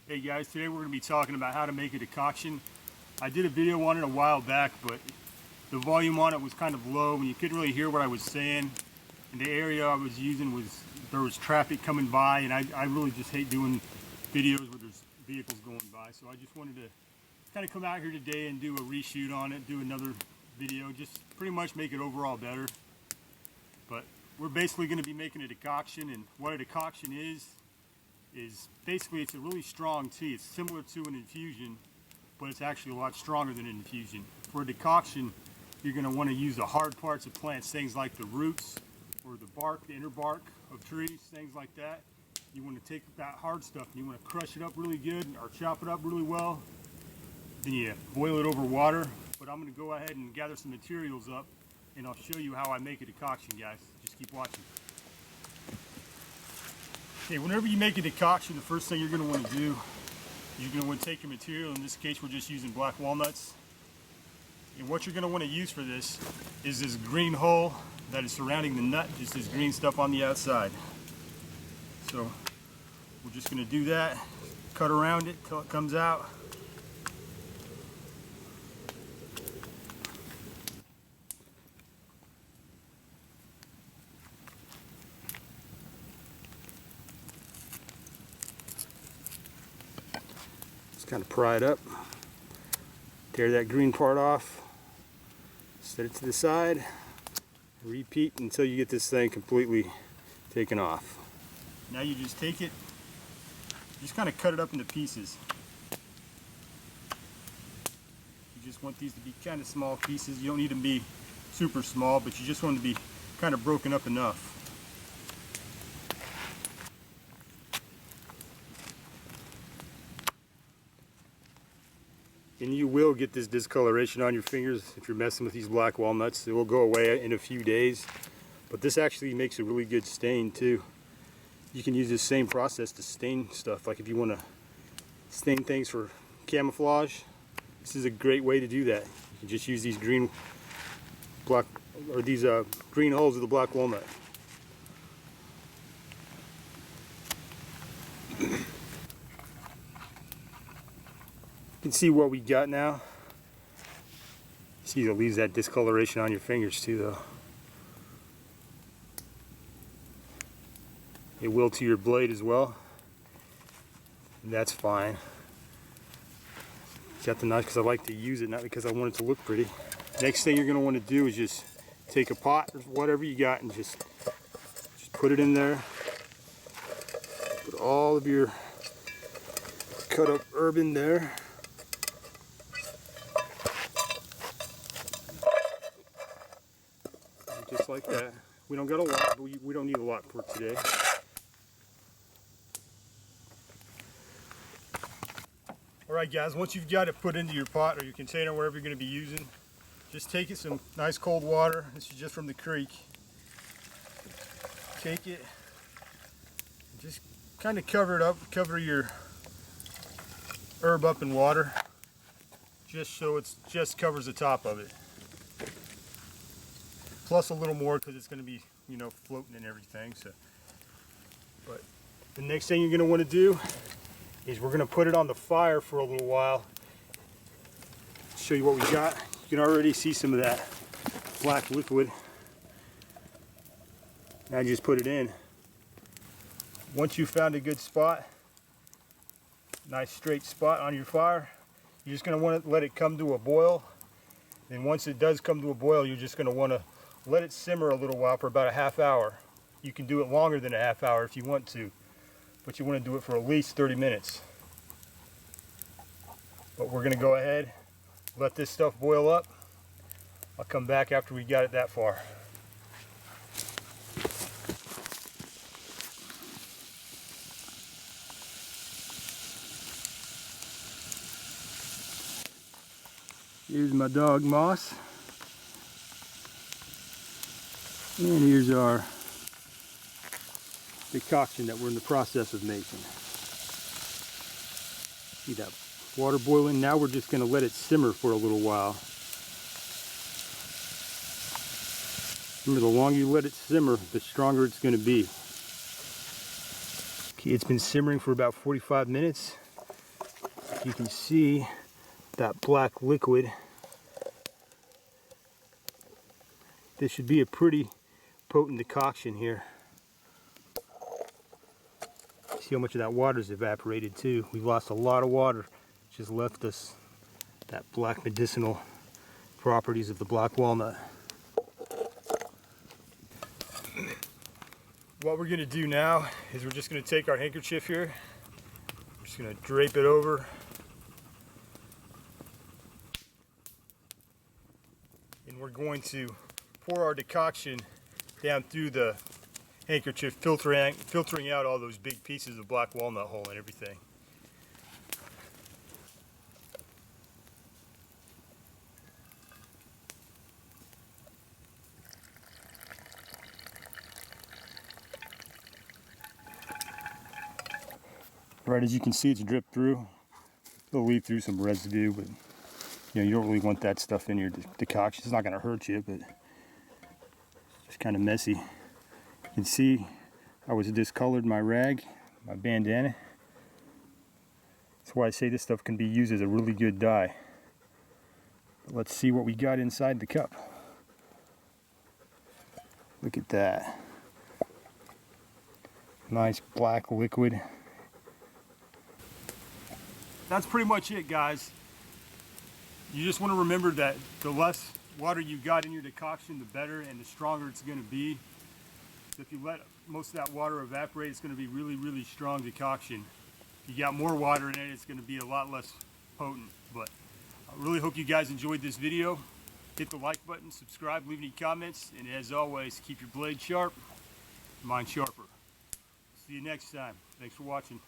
Hey guys, today we're going to be talking about how to make a decoction. I did a video on it a while back, but the volume on it was kind of low and you couldn't really hear what I was saying. And the area I was using there was traffic coming by, and I really just hate doing videos where there's vehicles going by. So I just wanted to kind of come out here today and do a reshoot on it, do another video, just pretty much make it overall better. But we're basically going to be making a decoction, and what a decoction is basically it's a really strong tea. It's similar to an infusion, but it's actually a lot stronger than an infusion. For a decoction, you're going to want to use the hard parts of plants, things like the roots or the bark, the inner bark of trees, things like that. You want to take that hard stuff and you want to crush it up really good or chop it up really well. Then you boil it over water. But I'm going to go ahead and gather some materials up and I'll show you how I make a decoction, guys. Just keep watching. Okay, whenever you make a decoction, the first thing you're going to want to do is you're going to want to take your material. In this case, we're just using black walnuts. And what you're going to want to use for this is this green hull that is surrounding the nut, just this green stuff on the outside. So we're just going to do that, cut around it till it comes out. Kind of pry it up, tear that green part off, set it to the side, repeat until you get this thing completely taken off. Now you just take it, just kind of cut it up into pieces. You just want these to be kind of small pieces. You don't need them to be super small, but you just want them to be kind of broken up enough. And you will get this discoloration on your fingers if you're messing with these black walnuts. It will go away in a few days. But this actually makes a really good stain too. You can use this same process to stain stuff. Like if you want to stain things for camouflage, this is a great way to do that. You can just use these green holes of the black walnut. You can see what we got now. See, it leaves that discoloration on your fingers too, though. It will to your blade as well. And that's fine. Got the knife because I like to use it, not because I want it to look pretty. Next thing you're going to want to do is just take a pot or whatever you got and just put it in there. Put all of your cut up herb in there. Just like that. We don't got a lot, but we don't need a lot for today. Alright guys, once you've got it put into your pot or your container, wherever you're going to be using, just take it some nice cold water. This is just from the creek. Take it, just kind of cover it up, cover your herb up in water, just so it just covers the top of it. Plus a little more because it's going to be, you know, floating and everything. So, but the next thing you're going to want to do is we're going to put it on the fire for a little while. Show you what we got. You can already see some of that black liquid. Now you just put it in. Once you've found a good spot, nice straight spot on your fire, you're just going to want to let it come to a boil. And once it does come to a boil, you're just going to want to let it simmer a little while for about a half hour. You can do it longer than a half hour if you want to, but you want to do it for at least 30 minutes. But we're going to go ahead, let this stuff boil up. I'll come back after we got it that far. Here's my dog Moss. And here's our decoction that we're in the process of making. See that water boiling? Now we're just going to let it simmer for a little while. Remember, the longer you let it simmer, the stronger it's going to be. Okay, it's been simmering for about 45 minutes. You can see that black liquid. This should be a pretty potent decoction here. See how much of that water's evaporated too. We've lost a lot of water. Just left us that black medicinal properties of the black walnut. What we're going to do now is we're just going to take our handkerchief here. We're just going to drape it over. And we're going to pour our decoction down through the handkerchief, filtering out all those big pieces of black walnut hull and everything. Right, as you can see, it's dripped through. It'll leave through some residue, but you don't really want that stuff in your decoction. It's not going to hurt you, but it's just kind of messy. You can see I was discolored my rag, my bandana. That's why I say this stuff can be used as a really good dye. But let's see what we got inside the cup. Look at that. Nice black liquid. That's pretty much it, guys. You just want to remember that the less water you got in your decoction, the better and the stronger it's going to be. So if you let most of that water evaporate, it's going to be really, really strong decoction. If you got more water in it, it's going to be a lot less potent. But I really hope you guys enjoyed this video. Hit the like button, subscribe, leave any comments, and as always, keep your blade sharp, mind sharper. See you next time. Thanks for watching.